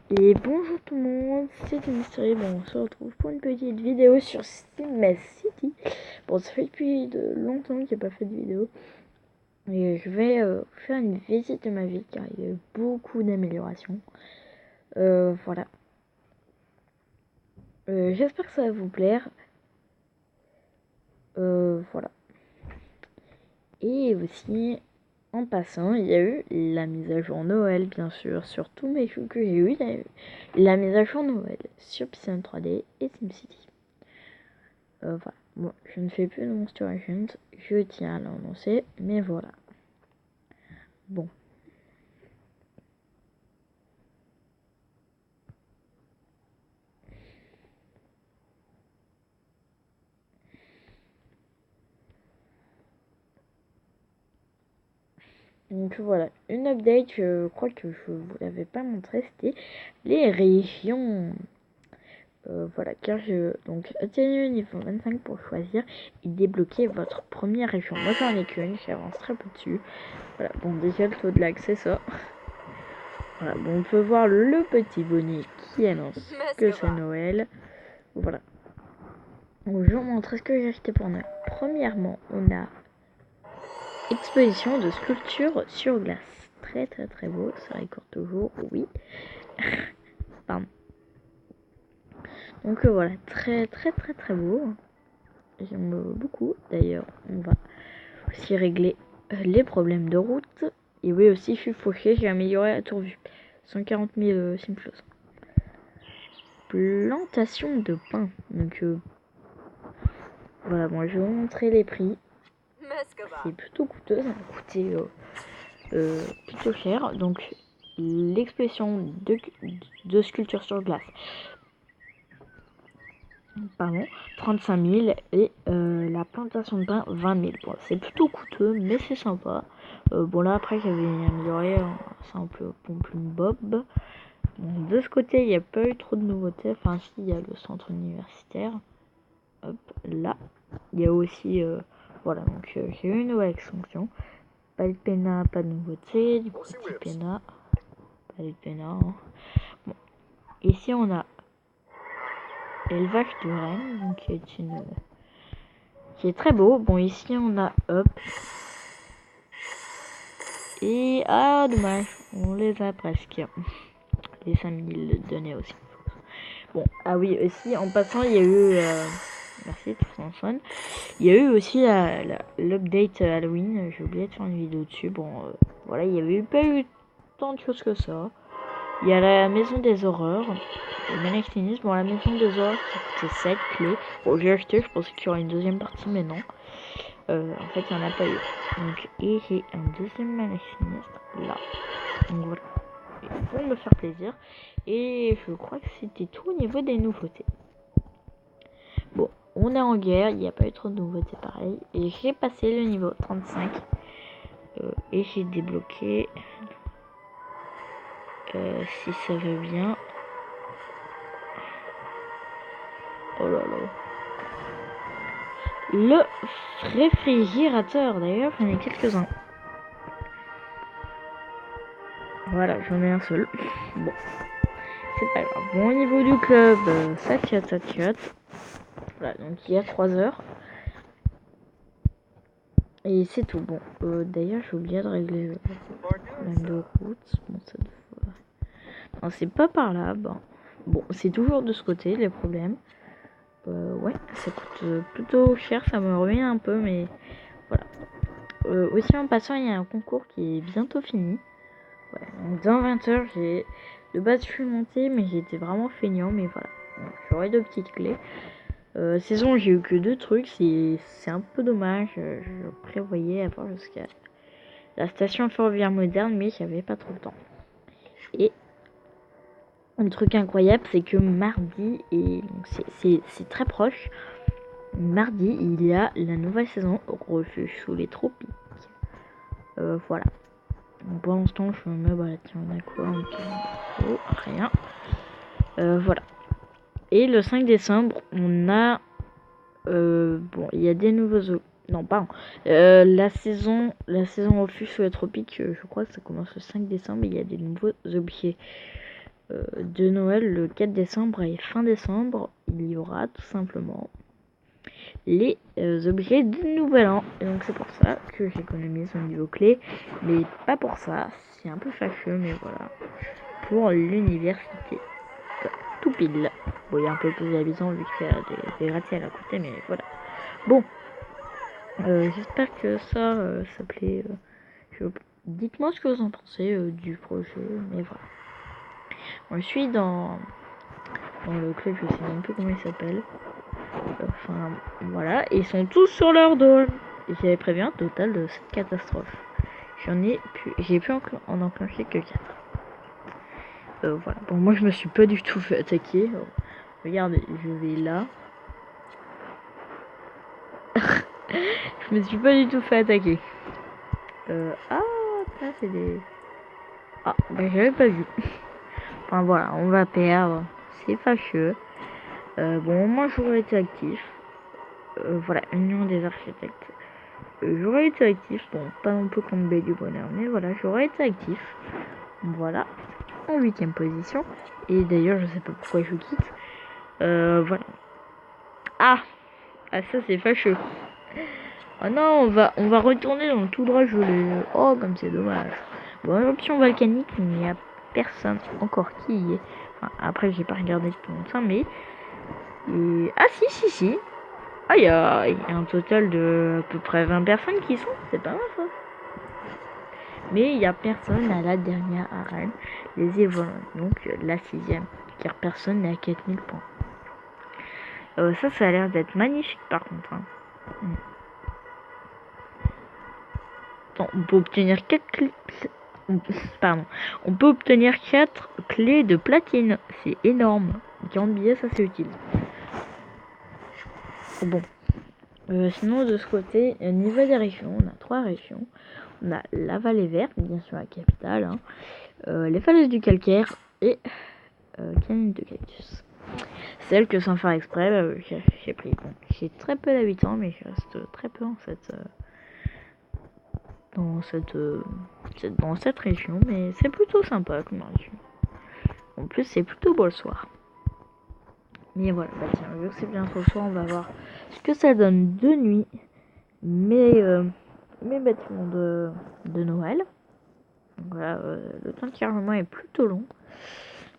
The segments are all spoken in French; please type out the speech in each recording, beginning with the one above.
Et bonjour tout le monde, c'est Mystery. Bon, on se retrouve pour une petite vidéo sur Steam City. Bon, ça fait depuis longtemps que j'ai pas fait de vidéo. Et je vais faire une visite de ma ville car il y a eu beaucoup d'améliorations. Voilà. J'espère que ça va vous plaire. Voilà. Et aussi, en passant, il y a eu la mise à jour Noël, bien sûr, sur tous mes jeux que j'ai eu. Il y a eu la mise à jour Noël sur PCM 3D et SimCity. Voilà. Bon, je ne fais plus de Monster Agent, je tiens à l'annoncer, mais voilà. Bon. Donc voilà, une update, je crois que je vous l'avais pas montré, c'était les régions. Voilà, car donc atteignez le niveau 25 pour choisir et débloquer votre première région. Moi j'en ai qu'une, j'avance très peu dessus. Voilà, bon déjà le taux de lag c'est ça. Voilà, bon on peut voir le petit bonnet qui annonce que c'est Noël. Voilà. Donc je vous montre ce que j'ai acheté pour Noël. Premièrement, on a exposition de sculptures sur glace. Très très très beau, ça récord toujours, oui. Pardon. Donc voilà, très très très très beau. J'aime beaucoup. D'ailleurs, on va aussi régler les problèmes de route. Et oui, aussi, je suis fauché, j'ai amélioré la tour vue. 140 000 simples. Plantation de pain. Donc voilà, bon, je vais vous montrer les prix. C'est plutôt coûteux, ça m'a coûté plutôt cher. Donc l'expression de sculpture sur glace, pardon, 35 000 et la plantation de pain 20 000. Bon, c'est plutôt coûteux, mais c'est sympa. Bon là après j'avais amélioré un simple pompe-plume Bob. Bon, de ce côté il n'y a pas eu trop de nouveautés. Enfin si, il y a le centre universitaire. Hop là. Il y a aussi voilà, donc j'ai eu une nouvelle extension. Pas de Pena, pas de nouveauté. Du petit Pena. Pas de Pena. Hein. Bon. Ici on a élevage de rennes, donc qui est très beau. Bon ici on a hop. Et ah dommage, on les a presque. Les 5000 données aussi. Bon, ah oui, aussi en passant il y a eu merci tout son. Il y a eu aussi l'update Halloween, j'ai oublié de faire une vidéo dessus. Bon voilà, il y avait pas eu tant de choses que ça. Il y a la maison des horreurs, le Manextinis. Bon, la maison des horreurs qui coûtait 7 clés. Bon, j'ai acheté, je pensais qu'il y aurait une deuxième partie, mais non. En fait, il n'y en a pas eu. Donc, et j'ai un deuxième Manextinis là. Donc voilà. Pour me faire plaisir. Et je crois que c'était tout au niveau des nouveautés. Bon, on est en guerre, il n'y a pas eu trop de nouveautés pareil. Et j'ai passé le niveau 35. Et j'ai débloqué... si ça va bien... Oh là là. Le réfrigérateur, d'ailleurs, j'en ai quelques-uns. Voilà, j'en ai un seul. Bon, c'est pas grave. Bon, au niveau du club, ça tiote, ça tiote. Voilà, donc il y a 3 heures. Et c'est tout. Bon, d'ailleurs, j'ai oublié de régler le problème de route. Bon, ça doit... Non, c'est pas par là. Bon, c'est toujours de ce côté, les problèmes. Ouais, ça coûte plutôt cher. Ça me revient un peu, mais voilà. Aussi, en passant, il y a un concours qui est bientôt fini. Ouais, donc dans 20 heures, de base, je suis monté, mais j'étais vraiment feignant. Mais voilà, j'aurai 2 petites clés. Saison, j'ai eu que 2 trucs, c'est un peu dommage. Je prévoyais avoir jusqu'à la station ferroviaire moderne, mais j'avais pas trop le temps. Et un truc incroyable, c'est que mardi, et c'est très proche, mardi, il y a la nouvelle saison Refuge sous les tropiques. Voilà. Donc pour l'instant, je me balade. Tiens, on a quoi? Oh, rien. Voilà. Et le 5 décembre, on a... bon, il y a des nouveaux... Non, pardon. La saison Refuge sous les tropiques, je crois que ça commence le 5 décembre. Il y a des nouveaux objets. de Noël le 4 décembre et fin décembre, il y aura tout simplement les objets du nouvel an. Et donc c'est pour ça que j'économise au niveau clé, mais pas pour ça, c'est un peu fâcheux, mais voilà, pour l'université. Tout pile. Bon, il y a un peu plus d'habitants vu qu'il y a des gratte-ciels à côté, mais voilà. Bon, j'espère que ça plaît. Dites-moi ce que vous en pensez du projet, mais voilà. Moi, je suis dans le club, je sais même plus comment il s'appelle. Enfin, voilà, et ils sont tous sur leur dos. Et j'avais prévu un total de 7 catastrophes. J'ai pu en enclencher que 4. Voilà. Bon, moi je me suis pas du tout fait attaquer. Regardez, je vais là. Je me suis pas du tout fait attaquer. Ah, ça c'est des... Ah, bah j'avais pas vu. Enfin voilà, on va perdre. C'est fâcheux. Bon, moi j'aurais été actif. Voilà, Union des architectes. J'aurais été actif. Bon, pas non plus comme B du bonheur, mais voilà, j'aurais été actif. Voilà, en 8ème position. Et d'ailleurs, je sais pas pourquoi je quitte. Voilà. Ah, ça c'est fâcheux. Oh non, on va retourner dans le tout droit gelé. Oh, comme c'est dommage. Bon, l'option volcanique, il n'y a personne encore qui y est. Enfin, après, j'ai pas regardé depuis longtemps, mais... Ah si. Ah, il y a un total de à peu près 20 personnes qui sont. C'est pas mal ça. Mais il n'y a personne à la dernière arène. Les évoluants, donc la 6ème. Car personne n'est à 4000 points. Ça a l'air d'être magnifique par contre. Hein. Bon, on peut obtenir 4 clés. Pardon. On peut obtenir 4 clés de platine. C'est énorme. 40 billets, ça c'est utile. Bon. Sinon, de ce côté, au niveau des régions, on a 3 régions. On a la vallée verte, bien sûr la capitale. Hein. Les falaises du calcaire et canine de cactus. Celle que sans faire exprès, j'ai pris. Bon, j'ai très peu d'habitants, mais je reste très peu en fait. Dans cette région, mais c'est plutôt sympa comme région. En plus, c'est plutôt beau le soir. Mais voilà, bah tiens, vu que c'est bientôt le soir, on va voir ce que ça donne de nuit. Mes bâtiments de Noël. Donc voilà, le temps de chargement est plutôt long.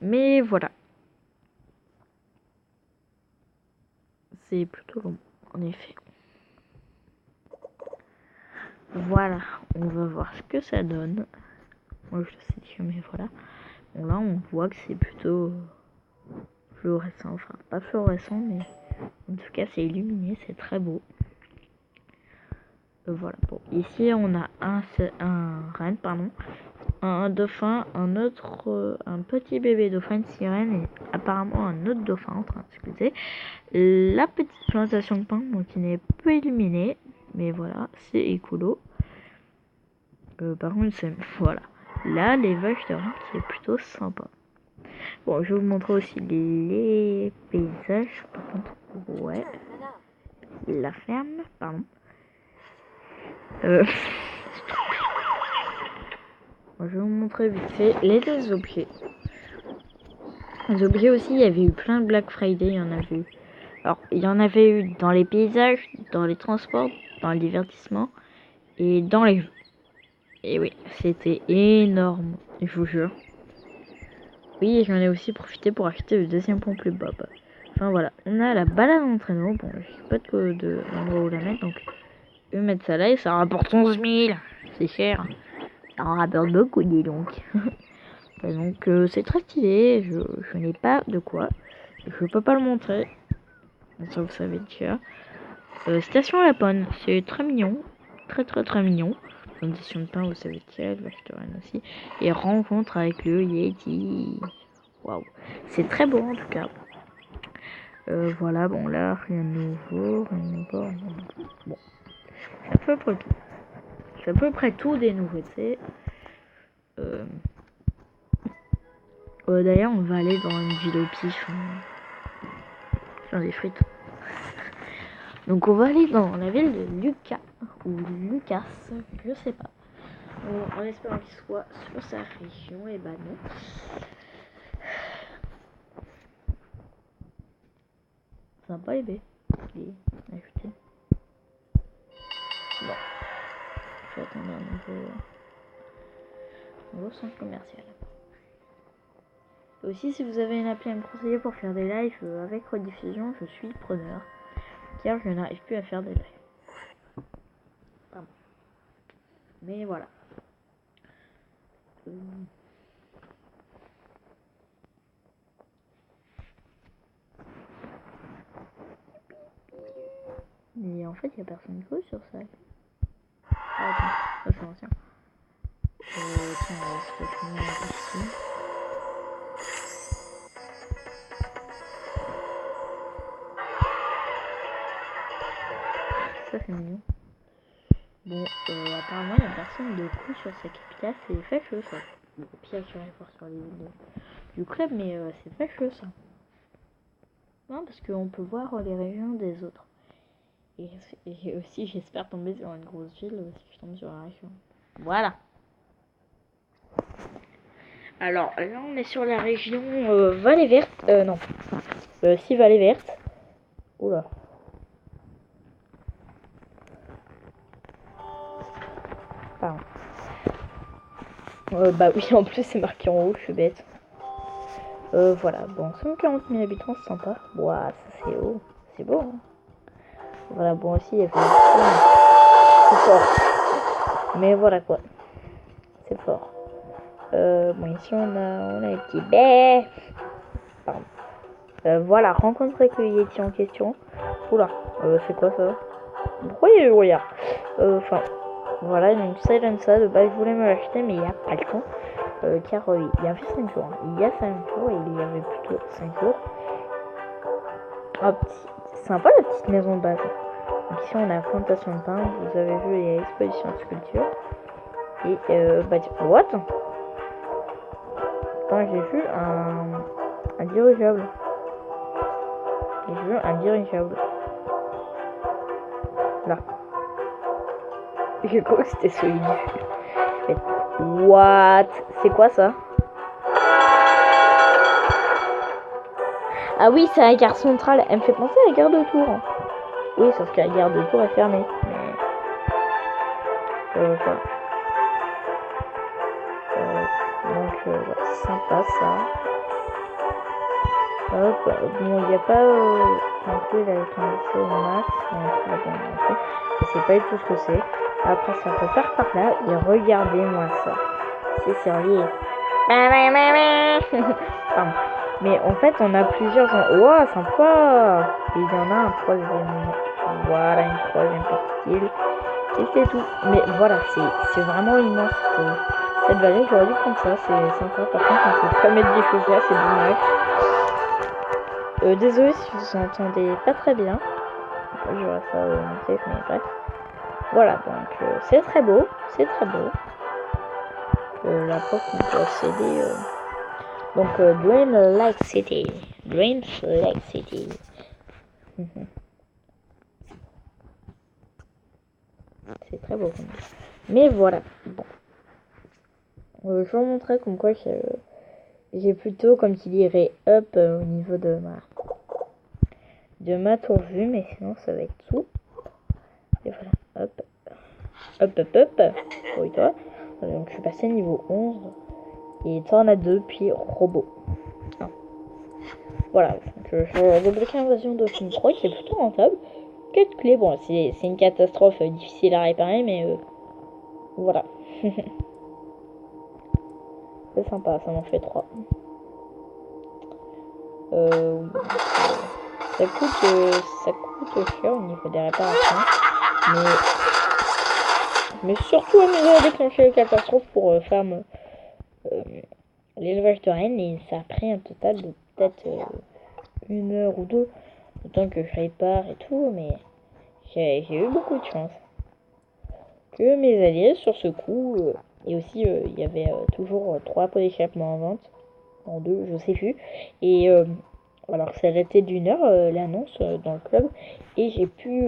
Mais voilà. C'est plutôt long, en effet. Voilà, on va voir ce que ça donne. Moi je sais déjà, mais voilà. Bon là on voit que c'est plutôt fluorescent, enfin pas fluorescent, mais en tout cas c'est illuminé, c'est très beau. Voilà, bon, ici on a un renne, pardon, un dauphin, un petit bébé dauphin, une sirène et apparemment un autre dauphin en train de discuter. La petite plantation de pain, donc qui n'est pas illuminée, mais voilà, c'est écolo. Par contre, voilà. Là, les vaches de rein qui est plutôt sympa. Bon, je vais vous montrer aussi les paysages. Par contre, ouais. La ferme, pardon. Je vais vous montrer vite fait les objets. Les objets aussi, il y avait eu plein de Black Friday, il y en avait eu. Alors, il y en avait eu dans les paysages, dans les transports, dans le divertissement et dans les jeux. Et oui, c'était énorme, je vous jure. Oui, j'en ai aussi profité pour acheter le deuxième pont plus bas. Enfin voilà, on a la balade en traîneau. Bon, je sais pas de l'endroit où la mettre, donc je vais mettre ça là et ça rapporte 11 000. C'est cher. Ça en rapporte beaucoup, dis donc. Donc c'est très stylé, je n'ai pas de quoi. Je peux pas le montrer. Ça vous savez déjà. Station Lapone, c'est très mignon. Très mignon. Condition de pain, vous savez déjà, le restaurant aussi. Et rencontre avec le Yeti. Waouh. C'est très beau en tout cas. Voilà, bon là, rien de nouveau, Bon, c'est à peu près tout. C'est à peu près tout des nouveautés. D'ailleurs, on va aller dans une ville au pif. Faire des frites. Donc on va aller dans la ville de Lucas. Ou Lucas, je sais pas. En espérant qu'il soit sur sa région, et bah non. Sympa et B. Il est ajouté. Bon. Je vais attendre un nouveau centre commercial. Aussi, si vous avez une appli à me conseiller pour faire des lives avec rediffusion, je suis preneur. Car je n'arrive plus à faire des lives. Pardon. Mais voilà. Mais en fait, il n'y a personne de sur ça. Ah, attends, ça c'est ancien. Tiens, on va se finir ici. Ça c'est mignon. Bon, apparemment, il n'y a personne de coup sur sa capitale. C'est fâcheux ça. Bon, au pire, je vais voir sur les vidéos du club, mais c'est fâcheux ça. Non, parce qu'on peut voir les régions des autres. Et aussi, j'espère tomber sur une grosse ville si je tombe sur la région. Voilà. Alors, là, on est sur la région Vallée Verte. Non. Si, Vallée Verte. Oula. Pardon. Bah oui, en plus, c'est marqué en haut, je suis bête. Voilà. Bon, 140 000 habitants, c'est sympa. Ouah, ça c'est haut. C'est beau, hein. Voilà, bon, aussi, il y a c'est fort. Mais voilà, quoi. C'est fort. Bon, ici, on a un petit bé. Pardon. Voilà, rencontre avec le Yeti en question. Oula, c'est quoi ça? Pourquoi il y a eu regard? Enfin, voilà, il y a une Silenza. De base, je voulais me l'acheter, mais il n'y a pas le temps. Car il y avait 5 jours. Hein. Il y a 5 jours et il y avait plutôt 5 jours. Hop, c'est sympa la petite maison de base. Donc ici, on a la plantation de pain. Vous avez vu, il y a l'exposition de sculpture. Et, bah, what? Attends, j'ai vu un dirigeable. J'ai vu un dirigeable. Là. J'ai cru que c'était celui du... What? C'est quoi ça? Ah oui, c'est la gare centrale. Elle me fait penser à la gare de Tours. Oui, sauf que la gare de Tours est fermée. Mais... voilà. Donc, ouais, c'est sympa ça. Hop, bon, il n'y a pas non plus la tendance au max. Je sais pas du tout ce que c'est. Après, ça repart par là. Et regardez-moi ça. C'est sérieux. Pardon. Mais en fait, on a plusieurs... Wow, sympa. Et il y en a un troisième. Voilà, une troisième petite île. Et c'est tout. Mais voilà, c'est vraiment immense. Cette vallée, j'aurais dû prendre ça. C'est sympa. Par contre, on peut pas mettre des choses là. C'est dommage. Désolé si vous entendez pas très bien. Je vois ça monter, mais bref. Voilà, donc c'est très beau. C'est très beau. La porte, on peut accéder... Donc, Green Lake City. Green Lake City. C'est très beau. Mais voilà. Bon. Je vais vous montrer comme quoi j'ai plutôt, comme tu dirais, up au niveau de ma tour vue. Mais sinon, ça va être tout. Et voilà. Hop. Hop, hop, hop. Oui, toi. Donc, je suis passé niveau 11. Et Tornade 2, puis Robot. Ah. Voilà. Donc, je vais débloquer l'invasion de Film 3 qui est plutôt rentable. 4 clés. Bon, c'est une catastrophe difficile à réparer, mais voilà. C'est sympa, ça m'en fait 3. Ça coûte cher au niveau des réparations. Mais surtout à nous a déclenché les catastrophes pour faire l'élevage de rennes. Et ça a pris un total de peut-être 1 heure ou 2. Autant que je répare et tout, mais j'ai eu beaucoup de chance. Que mes alliés sur ce coup, et aussi il y avait toujours 3 pots d'échappement en vente. En 2, je sais plus. Et alors ça datait d'1 heure l'annonce dans le club. Et j'ai pu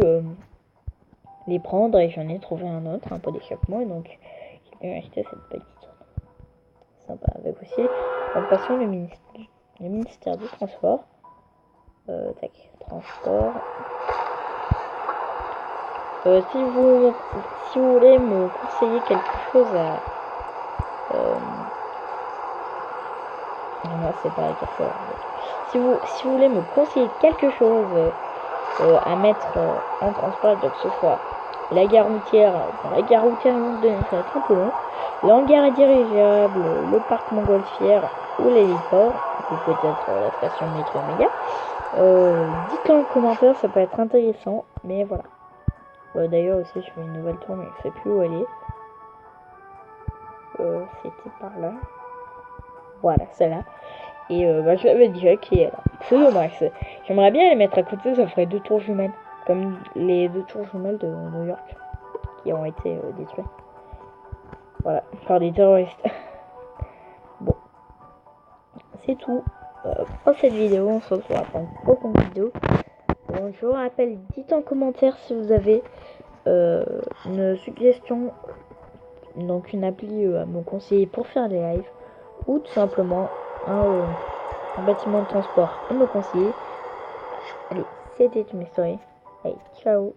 les prendre et j'en ai trouvé un autre, un pot d'échappement. Et donc j'ai pu acheter cette petite zone. Sympa. Avec aussi en passant le ministère du transport. Tac, transport. Si vous voulez me conseiller quelque chose à... non, c'est pas quelque chose. Si vous voulez me conseiller quelque chose à mettre en transport, donc ce soit la gare routière, la gare routière de ça va être un peu long, l'hangar dirigeable, le parc Montgolfière ou l'héliport, ou peut-être la station de métro méga. Dites-le en commentaire, ça peut être intéressant, mais voilà. D'ailleurs aussi je fais une nouvelle tour, mais je sais plus où elle est. C'était par là. Voilà, celle-là. Et je l'avais déjà qui est là. C'est dommage. J'aimerais bien les mettre à côté, ça ferait 2 tours jumelles. Comme les 2 tours jumelles de New York qui ont été détruites. Voilà, par des terroristes. Bon, c'est tout pour cette vidéo. On se retrouvera pour une prochaine vidéo. Bon, je vous rappelle, dites en commentaire si vous avez une suggestion, donc une appli à me conseiller pour faire des lives, ou tout simplement un bâtiment de transport à me conseiller. Allez, c'était une story. Allez, ciao.